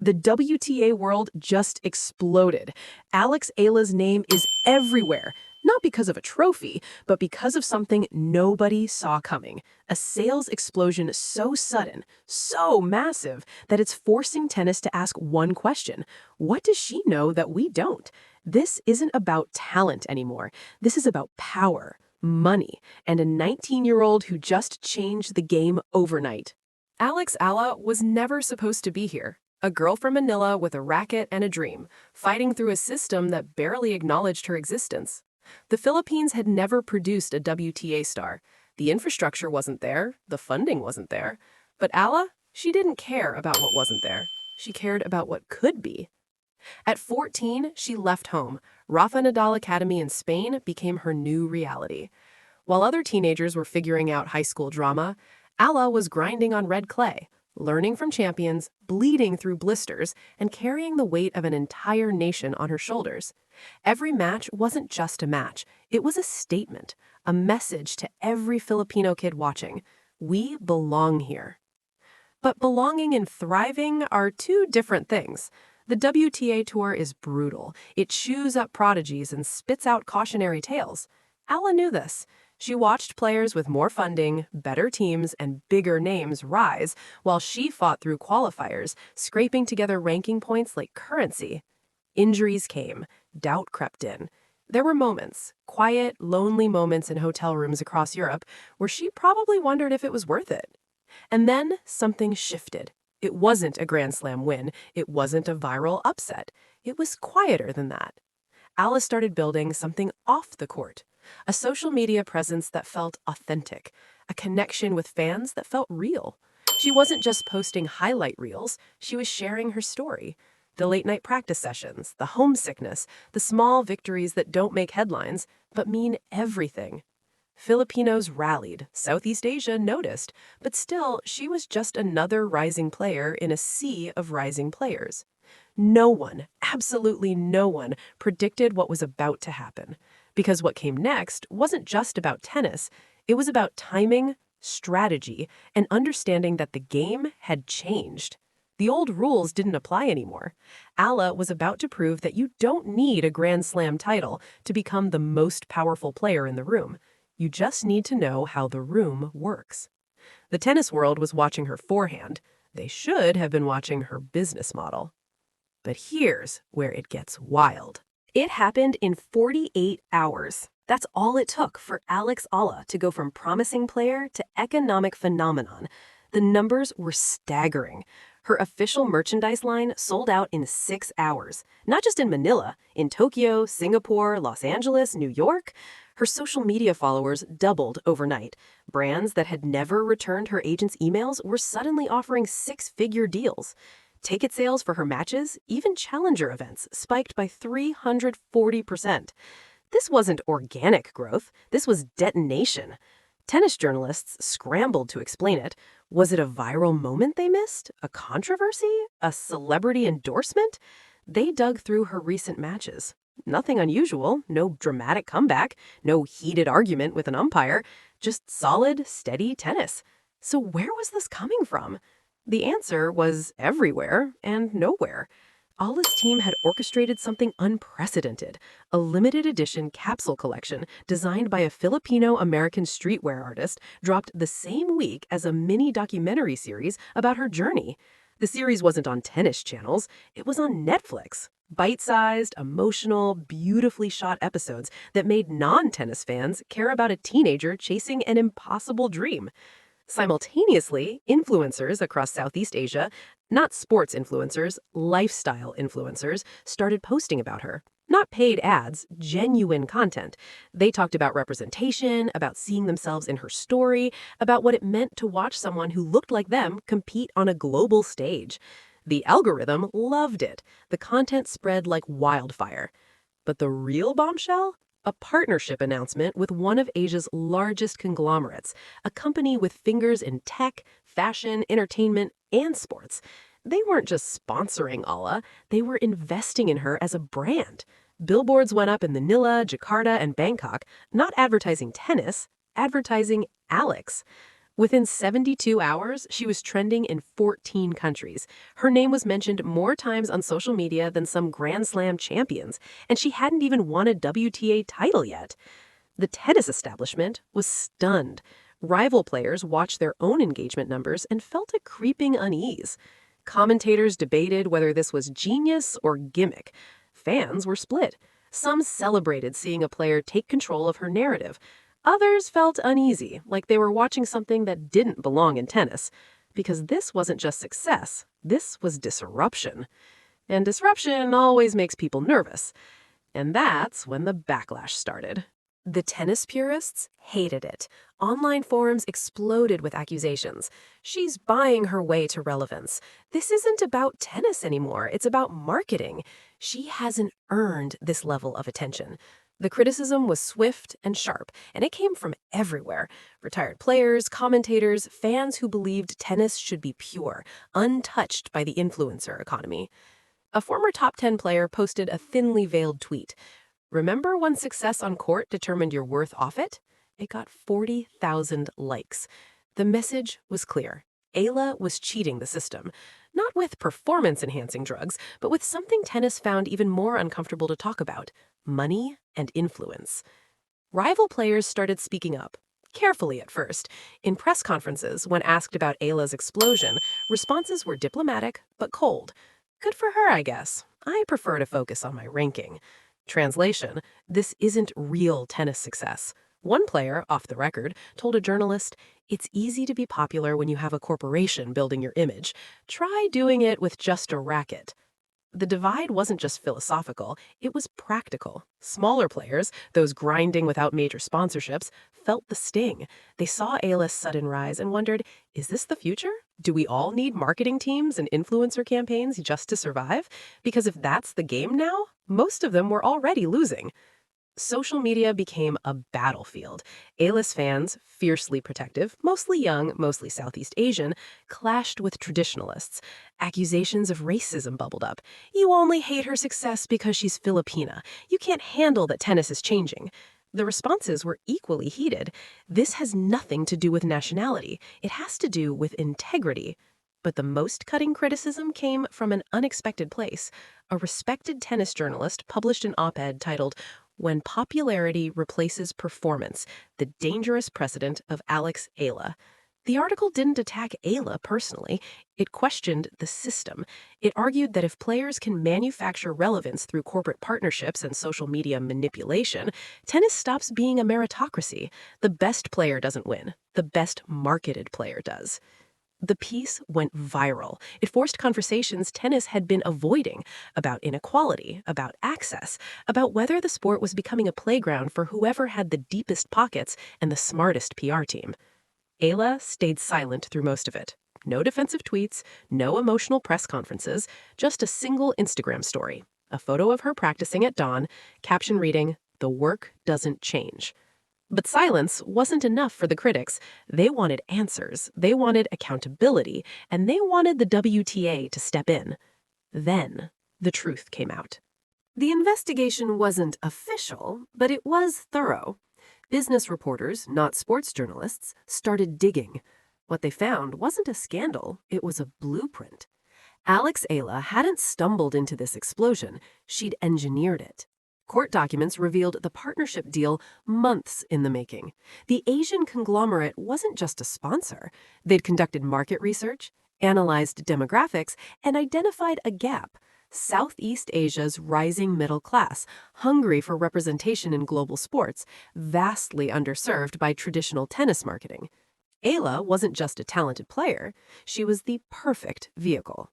the WTA world just exploded. Alex Eala's name is everywhere, not because of a trophy, but because of something nobody saw coming. A sales explosion so sudden, so massive, that it's forcing tennis to ask one question. What does she know that we don't? This isn't about talent anymore. This is about power, money, and a 19-year-old who just changed the game overnight. Alex Eala was never supposed to be here. A girl from Manila with a racket and a dream, fighting through a system that barely acknowledged her existence. The Philippines had never produced a WTA star. The infrastructure wasn't there, the funding wasn't there. But Eala, she didn't care about what wasn't there. She cared about what could be. At 14, she left home. Rafa Nadal Academy in Spain became her new reality. While other teenagers were figuring out high school drama, Eala was grinding on red clay, learning from champions, bleeding through blisters, and carrying the weight of an entire nation on her shoulders. Every match wasn't just a match. It was a statement, a message to every Filipino kid watching. We belong here. But belonging and thriving are two different things. The WTA Tour is brutal. It chews up prodigies and spits out cautionary tales. Eala knew this. She watched players with more funding, better teams, and bigger names rise, while she fought through qualifiers, scraping together ranking points like currency. Injuries came. Doubt crept in. There were moments, quiet, lonely moments in hotel rooms across Europe, where she probably wondered if it was worth it. And then something shifted. It wasn't a Grand Slam win. It wasn't a viral upset. It was quieter than that. Eala started building something off the court. A social media presence that felt authentic, a connection with fans that felt real. She wasn't just posting highlight reels, she was sharing her story. The late-night practice sessions, the homesickness, the small victories that don't make headlines, but mean everything. Filipinos rallied, Southeast Asia noticed, but still, she was just another rising player in a sea of rising players. No one, absolutely no one, predicted what was about to happen. Because what came next wasn't just about tennis, it was about timing, strategy, and understanding that the game had changed. The old rules didn't apply anymore. Eala was about to prove that you don't need a Grand Slam title to become the most powerful player in the room. You just need to know how the room works. The tennis world was watching her forehand. They should have been watching her business model. But here's where it gets wild. It happened in 48 hours. That's all it took for Alex Eala to go from promising player to economic phenomenon. The numbers were staggering. Her official merchandise line sold out in 6 hours. Not just in Manila, in Tokyo, Singapore, Los Angeles, New York. Her social media followers doubled overnight. Brands that had never returned her agent's emails were suddenly offering six-figure deals. Ticket sales for her matches, even challenger events, spiked by 340%. This wasn't organic growth. This was detonation. Tennis journalists scrambled to explain it. Was it a viral moment they missed? A controversy? A celebrity endorsement? They dug through her recent matches. Nothing unusual, no dramatic comeback, no heated argument with an umpire, just solid, steady tennis. So where was this coming from? The answer was everywhere and nowhere. Eala's team had orchestrated something unprecedented, a limited edition capsule collection designed by a Filipino-American streetwear artist, dropped the same week as a mini documentary series about her journey. The series wasn't on tennis channels, it was on Netflix. Bite-sized, emotional, beautifully shot episodes that made non-tennis fans care about a teenager chasing an impossible dream. Simultaneously, influencers across Southeast Asia, not sports influencers, lifestyle influencers, started posting about her. Not paid ads, genuine content. They talked about representation, about seeing themselves in her story, about what it meant to watch someone who looked like them compete on a global stage. The algorithm loved it. The content spread like wildfire. But the real bombshell? A partnership announcement with one of Asia's largest conglomerates, a company with fingers in tech, fashion, entertainment, and sports. They weren't just sponsoring Eala, they were investing in her as a brand. Billboards went up in Manila, Jakarta, and Bangkok, not advertising tennis, advertising Alex. Within 72 hours, she was trending in 14 countries. Her name was mentioned more times on social media than some Grand Slam champions, and she hadn't even won a WTA title yet. The tennis establishment was stunned. Rival players watched their own engagement numbers and felt a creeping unease. Commentators debated whether this was genius or gimmick. Fans were split. Some celebrated seeing a player take control of her narrative. Others felt uneasy, like they were watching something that didn't belong in tennis. Because this wasn't just success, this was disruption. And disruption always makes people nervous. And that's when the backlash started. The tennis purists hated it. Online forums exploded with accusations. She's buying her way to relevance. This isn't about tennis anymore. It's about marketing. She hasn't earned this level of attention. The criticism was swift and sharp, and it came from everywhere. Retired players, commentators, fans who believed tennis should be pure, untouched by the influencer economy. A former top 10 player posted a thinly veiled tweet. Remember when success on court determined your worth off it? It got 40,000 likes. The message was clear. Eala was cheating the system, not with performance-enhancing drugs, but with something tennis found even more uncomfortable to talk about: money and influence. Rival players started speaking up, carefully at first. In press conferences, when asked about Eala's explosion, responses were diplomatic but cold. Good for her, I guess. I prefer to focus on my ranking. Translation: this isn't real tennis success. One player, off the record, told a journalist, "It's easy to be popular when you have a corporation building your image. Try doing it with just a racket." The divide wasn't just philosophical, it was practical. Smaller players, those grinding without major sponsorships, felt the sting. They saw Eala's sudden rise and wondered, is this the future? Do we all need marketing teams and influencer campaigns just to survive? Because if that's the game now, most of them were already losing. Social media became a battlefield. Eala's fans, fiercely protective, mostly young, mostly Southeast Asian, clashed with traditionalists. Accusations of racism bubbled up. You only hate her success because she's Filipina. You can't handle that tennis is changing. The responses were equally heated. This has nothing to do with nationality. It has to do with integrity. But the most cutting criticism came from an unexpected place. A respected tennis journalist published an op-ed titled, "When Popularity Replaces Performance, the Dangerous Precedent of Alex Eala." The article didn't attack Eala personally. It questioned the system. It argued that if players can manufacture relevance through corporate partnerships and social media manipulation, tennis stops being a meritocracy. The best player doesn't win. The best marketed player does. The piece went viral. It forced conversations tennis had been avoiding about inequality, about access, about whether the sport was becoming a playground for whoever had the deepest pockets and the smartest PR team. Eala stayed silent through most of it. No defensive tweets, no emotional press conferences, just a single Instagram story. A photo of her practicing at dawn, caption reading, "The work doesn't change." But silence wasn't enough for the critics. They wanted answers, they wanted accountability, and they wanted the WTA to step in. Then, the truth came out. The investigation wasn't official, but it was thorough. Business reporters, not sports journalists, started digging. What they found wasn't a scandal, it was a blueprint. Alex Eala hadn't stumbled into this explosion, she'd engineered it. Court documents revealed the partnership deal months in the making. The Asian conglomerate wasn't just a sponsor. They'd conducted market research, analyzed demographics, and identified a gap: Southeast Asia's rising middle class, hungry for representation in global sports, vastly underserved by traditional tennis marketing. Eala wasn't just a talented player, she was the perfect vehicle.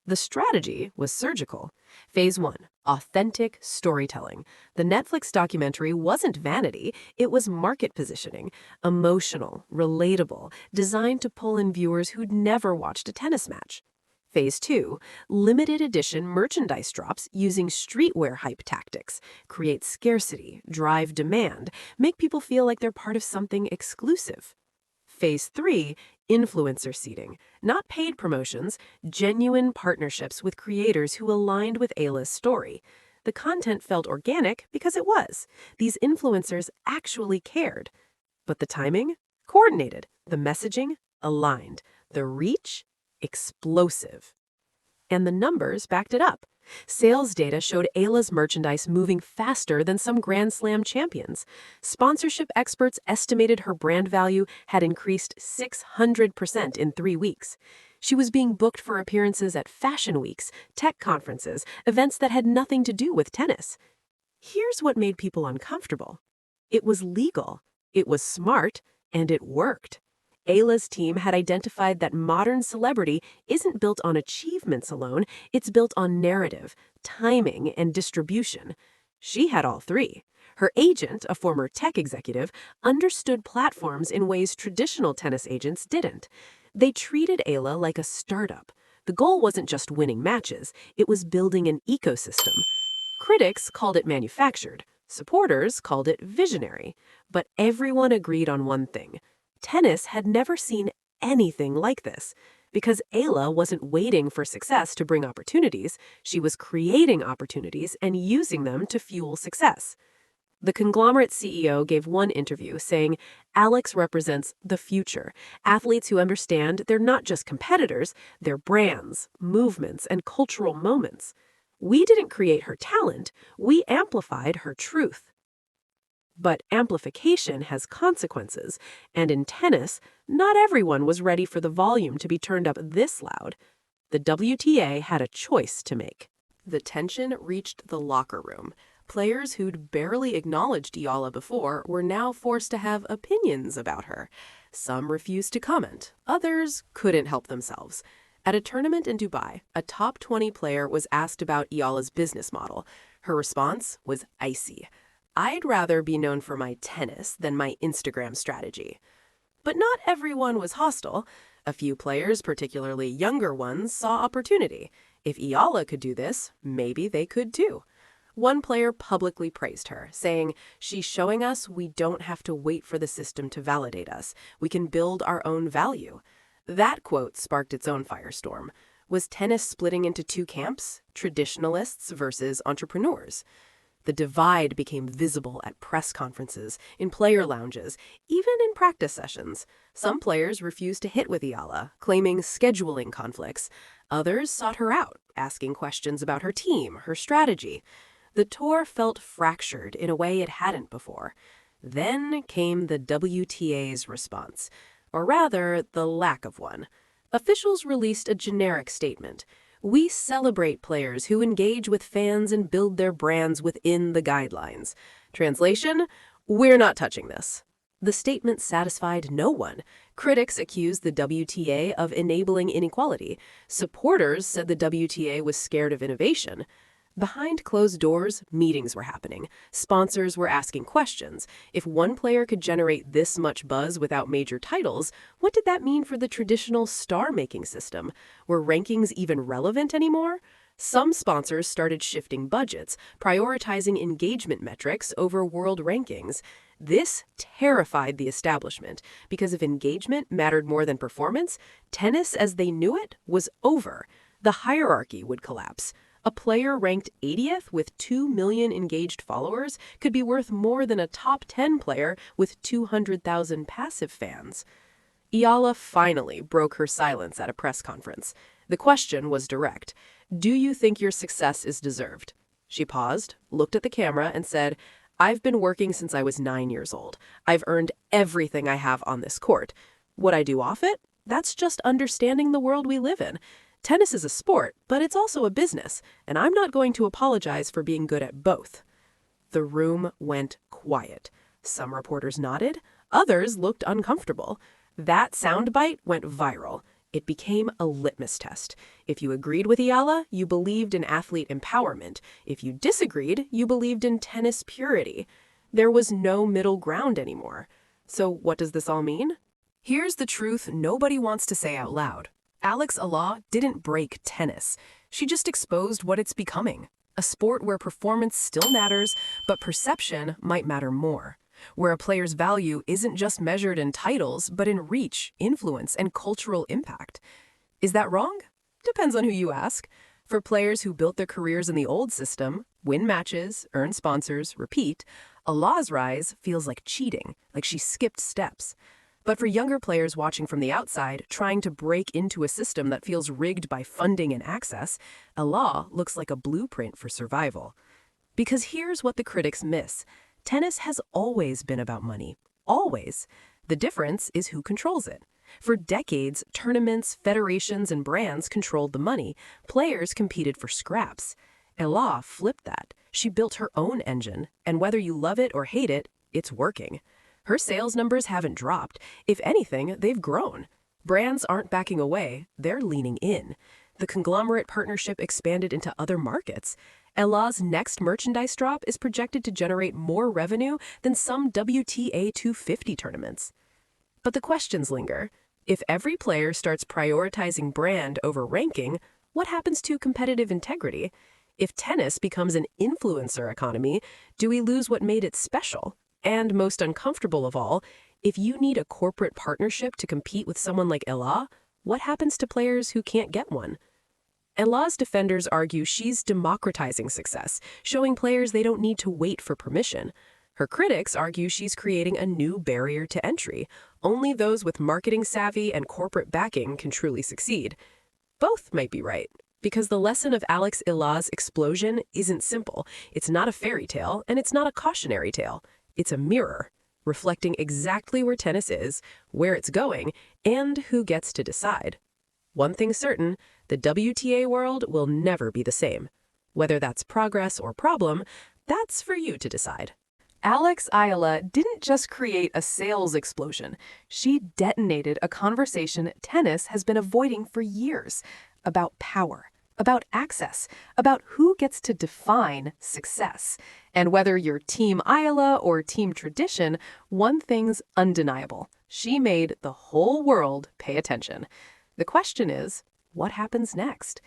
The strategy was surgical. Phase 1, authentic storytelling. The Netflix documentary wasn't vanity, it was market positioning, emotional, relatable, designed to pull in viewers who'd never watched a tennis match. Phase 2, limited edition merchandise drops using streetwear hype tactics. Create scarcity, drive demand, make people feel like they're part of something exclusive. Phase 3, influencer seeding. Not paid promotions, genuine partnerships with creators who aligned with Eala's story. The content felt organic because it was. These influencers actually cared. But the timing? Coordinated. The messaging, aligned. The reach, explosive. And the numbers backed it up. Sales data showed Eala's merchandise moving faster than some Grand Slam champions. Sponsorship experts estimated her brand value had increased 600% in 3 weeks. She was being booked for appearances at fashion weeks, tech conferences, events that had nothing to do with tennis. Here's what made people uncomfortable. It was legal, it was smart, and it worked. Eala's team had identified that modern celebrity isn't built on achievements alone, it's built on narrative, timing, and distribution. She had all three. Her agent, a former tech executive, understood platforms in ways traditional tennis agents didn't. They treated Eala like a startup. The goal wasn't just winning matches, it was building an ecosystem. Critics called it manufactured. Supporters called it visionary. But everyone agreed on one thing. Tennis had never seen anything like this. Because Eala wasn't waiting for success to bring opportunities, she was creating opportunities and using them to fuel success. The conglomerate CEO gave one interview saying, "Alex represents the future, athletes who understand they're not just competitors, they're brands, movements, and cultural moments. We didn't create her talent, we amplified her truth." But amplification has consequences, and in tennis, not everyone was ready for the volume to be turned up this loud. The WTA had a choice to make. The tension reached the locker room. Players who'd barely acknowledged Eala before were now forced to have opinions about her. Some refused to comment, others couldn't help themselves. At a tournament in Dubai, a top 20 player was asked about Eala's business model. Her response was icy. "I'd rather be known for my tennis than my Instagram strategy." But not everyone was hostile. A few players, particularly younger ones, saw opportunity. If Eala could do this, maybe they could too. One player publicly praised her, saying, "She's showing us we don't have to wait for the system to validate us. We can build our own value." That quote sparked its own firestorm. Was tennis splitting into two camps, traditionalists versus entrepreneurs? The divide became visible at press conferences, in player lounges, even in practice sessions. Some players refused to hit with Eala, claiming scheduling conflicts. Others sought her out, asking questions about her team, her strategy. The tour felt fractured in a way it hadn't before. Then came the WTA's response, or rather, the lack of one. Officials released a generic statement. "We celebrate players who engage with fans and build their brands within the guidelines." Translation: "We're not touching this." The statement satisfied no one. Critics accused the WTA of enabling inequality. Supporters said the WTA was scared of innovation. Behind closed doors, meetings were happening. Sponsors were asking questions. If one player could generate this much buzz without major titles, what did that mean for the traditional star-making system? Were rankings even relevant anymore? Some sponsors started shifting budgets, prioritizing engagement metrics over world rankings. This terrified the establishment, because if engagement mattered more than performance, tennis as they knew it was over. The hierarchy would collapse. A player ranked 80th with 2 million engaged followers could be worth more than a top 10 player with 200,000 passive fans. Eala finally broke her silence at a press conference. The question was direct. "Do you think your success is deserved?" She paused, looked at the camera, and said, "I've been working since I was 9 years old. I've earned everything I have on this court. What I do off it? That's just understanding the world we live in. Tennis is a sport, but it's also a business, and I'm not going to apologize for being good at both." The room went quiet. Some reporters nodded, others looked uncomfortable. That soundbite went viral. It became a litmus test. If you agreed with Eala, you believed in athlete empowerment. If you disagreed, you believed in tennis purity. There was no middle ground anymore. So what does this all mean? Here's the truth nobody wants to say out loud. Alex Eala didn't break tennis. She just exposed what it's becoming. A sport where performance still matters, but perception might matter more. Where a player's value isn't just measured in titles, but in reach, influence, and cultural impact. Is that wrong? Depends on who you ask. For players who built their careers in the old system, win matches, earn sponsors, repeat, Eala's rise feels like cheating, like she skipped steps. But for younger players watching from the outside, trying to break into a system that feels rigged by funding and access, Eala looks like a blueprint for survival. Because here's what the critics miss. Tennis has always been about money. Always. The difference is who controls it. For decades, tournaments, federations, and brands controlled the money. Players competed for scraps. Eala flipped that. She built her own engine, and whether you love it or hate it, it's working. Her sales numbers haven't dropped. If anything, they've grown. Brands aren't backing away, they're leaning in. The conglomerate partnership expanded into other markets. Eala's next merchandise drop is projected to generate more revenue than some WTA 250 tournaments. But the questions linger. If every player starts prioritizing brand over ranking, what happens to competitive integrity? If tennis becomes an influencer economy, do we lose what made it special? And most uncomfortable of all, if you need a corporate partnership to compete with someone like Eala, what happens to players who can't get one? Eala's defenders argue she's democratizing success, showing players they don't need to wait for permission. Her critics argue she's creating a new barrier to entry. Only those with marketing savvy and corporate backing can truly succeed. Both might be right, because the lesson of Alex Eala's explosion isn't simple. It's not a fairy tale, and it's not a cautionary tale. It's a mirror, reflecting exactly where tennis is, where it's going, and who gets to decide. One thing's certain, the WTA world will never be the same. Whether that's progress or problem, that's for you to decide. Alex Eala didn't just create a sales explosion. She detonated a conversation tennis has been avoiding for years about power, about access, about who gets to define success. And whether you're Team Eala or Team Tradition, one thing's undeniable. She made the whole world pay attention. The question is, what happens next?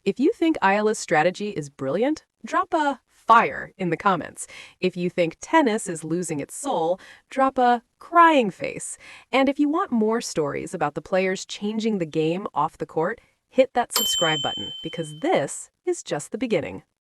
If you think Eala's strategy is brilliant, drop a fire in the comments. If you think tennis is losing its soul, drop a crying face. And if you want more stories about the players changing the game off the court, hit that subscribe button, because this is just the beginning.